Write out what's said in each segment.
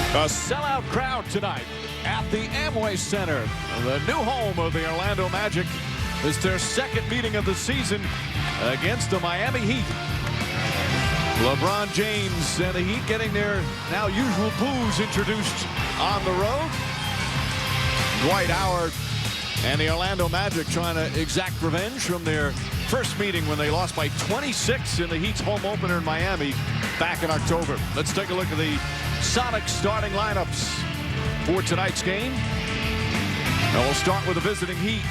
A sellout crowd tonight at the Amway Center, the new home of the Orlando Magic. It's their second meeting of the season against the Miami Heat. LeBron James and the Heat getting their now usual booze introduced on the road. Dwight Howard and the Orlando Magic trying to exact revenge from their first meeting when they lost by 26 in the Heat's home opener in Miami back in October. Let's take a look at the Sonics starting lineups for tonight's game. And we'll start with the visiting Heat.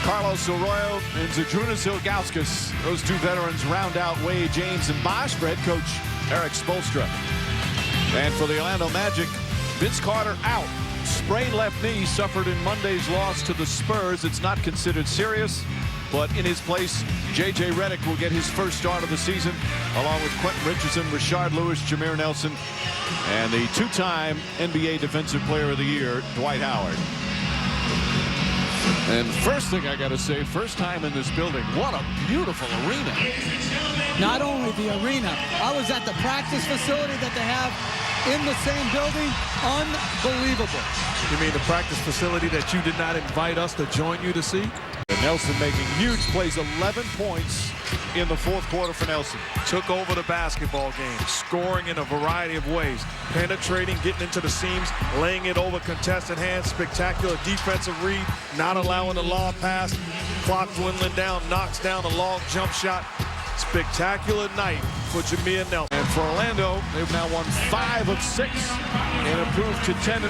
Carlos Arroyo and Zydrunas Ilgauskas. Those two veterans round out Wade James and Bosch for head coach Eric Spoelstra. And for the Orlando Magic, Vince Carter out. Sprained left knee suffered in Monday's loss to the Spurs. It's not considered serious, but in his place, J.J. Redick will get his first start of the season, along with Quentin Richardson, Rashard Lewis, Jameer Nelson, and the two-time NBA Defensive Player of the Year, Dwight Howard. And first thing I got to say, first time in this building, what a beautiful arena. Not only the arena, I was at the practice facility that they have in the same building. Unbelievable. You mean the practice facility that you did not invite us to join you to see? And Nelson making huge plays, 11 points in the fourth quarter for Nelson. Took over the basketball game, scoring in a variety of ways. Penetrating, getting into the seams, laying it over contested hands, spectacular defensive read, not allowing the long pass, clock dwindling down, knocks down a long jump shot. Spectacular night for Jameer Nelson. And for Orlando, they've now won 5 of 6 and improved to 10-4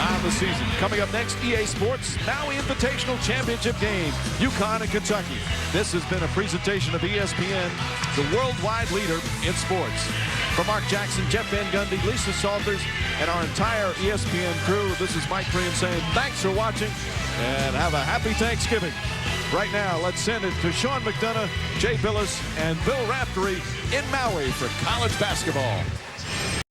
on the season. Coming up next, EA Sports Maui Invitational Championship game, UConn and Kentucky. This has been a presentation of ESPN, the worldwide leader in sports. For Mark Jackson, Jeff Van Gundy, Lisa Salters, and our entire ESPN crew, this is Mike Green saying thanks for watching and have a happy Thanksgiving. Right now, let's send it to Sean McDonough, Jay Billis, and Bill Raftery in Maui for college basketball.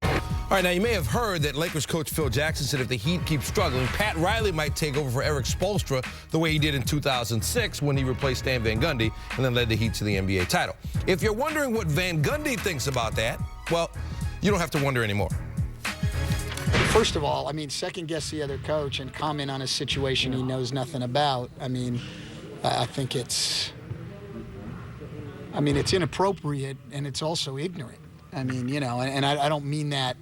All right, now you may have heard that Lakers coach Phil Jackson said if the Heat keep struggling, Pat Riley might take over for Eric Spoelstra the way he did in 2006 when he replaced Stan Van Gundy and then led the Heat to the NBA title. If you're wondering what Van Gundy thinks about that, well, you don't have to wonder anymore. First of all, I mean, second-guess the other coach and comment on a situation he knows nothing about. I mean, I think it's inappropriate, and it's also ignorant. I mean, you know, and I don't mean that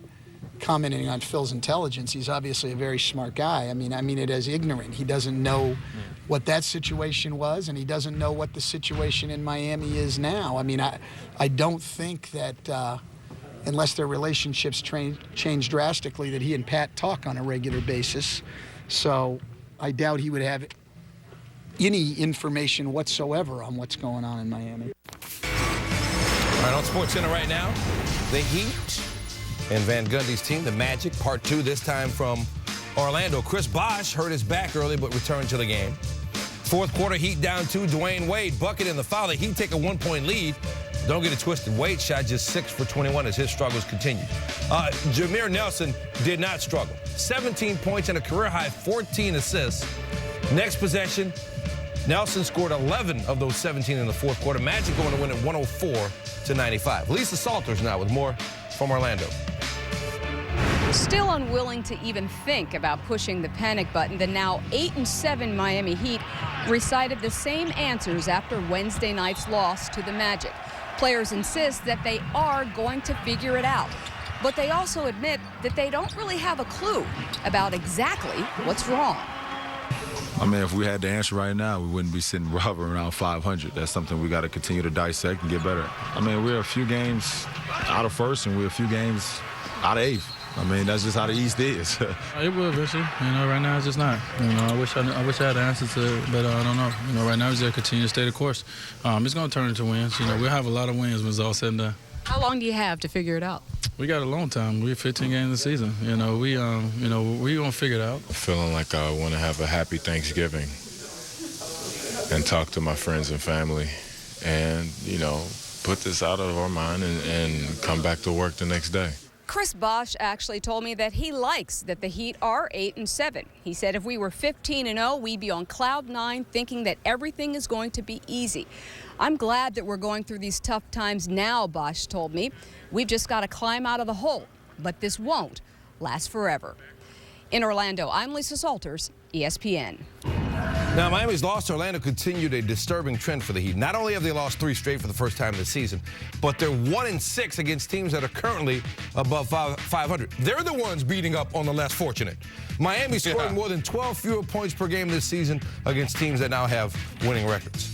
commenting on Phil's intelligence. He's obviously a very smart guy. I mean it as ignorant. He doesn't know what that situation was, and he doesn't know what the situation in Miami is now. I mean, I don't think that unless their relationships change drastically, that he and Pat talk on a regular basis. So I doubt he would have any information whatsoever on what's going on in Miami. All right, on SportsCenter right now, the Heat and Van Gundy's team, the Magic, part 2, this time from Orlando. Chris Bosh hurt his back early but returned to the game. Fourth quarter, Heat down 2, Dwayne Wade bucket in the foul. The Heat take a 1-point lead. Don't get it twisted. Wade shot just 6 for 21 as his struggles continued. Jameer Nelson did not struggle. 17 points and a career-high 14 assists. Next possession, Nelson scored 11 of those 17 in the fourth quarter. Magic going to win at 104-95. Lisa Salters now with more from Orlando. Still unwilling to even think about pushing the panic button, the now 8-7 Miami Heat recited the same answers after Wednesday night's loss to the Magic. Players insist that they are going to figure it out, but they also admit that they don't really have a clue about exactly what's wrong. I mean, if we had the answer right now, we wouldn't be sitting hovering around 500. That's something we got to continue to dissect and get better. I mean, we're a few games out of first, and we're a few games out of eighth. I mean, that's just how the East is. It will eventually. You know, right now it's just not. You know, I wish I had the answer to it, but I don't know. You know, right now it's just continue to stay the course. It's going to turn into wins. You know, we'll have a lot of wins when it's all said and done. How long do you have to figure it out? We got a long time. We're 15 games in the season. You know, we gonna figure it out. Feeling like I want to have a happy Thanksgiving and talk to my friends and family, and you know, put this out of our mind and come back to work the next day. Chris Bosh actually told me that he likes that the Heat are 8-7. He said if we were 15-0, we'd be on cloud 9 thinking that everything is going to be easy. I'm glad that we're going through these tough times now, Bosh told me. We've just got to climb out of the hole, but this won't last forever. In Orlando, I'm Lisa Salters, ESPN. Now, Miami's loss to Orlando continued a disturbing trend for the Heat. Not only have they lost 3 straight for the first time this season, but they're 1-6 against teams that are currently above 500. They're the ones beating up on the less fortunate. Miami scoring more than 12 fewer points per game this season against teams that now have winning records.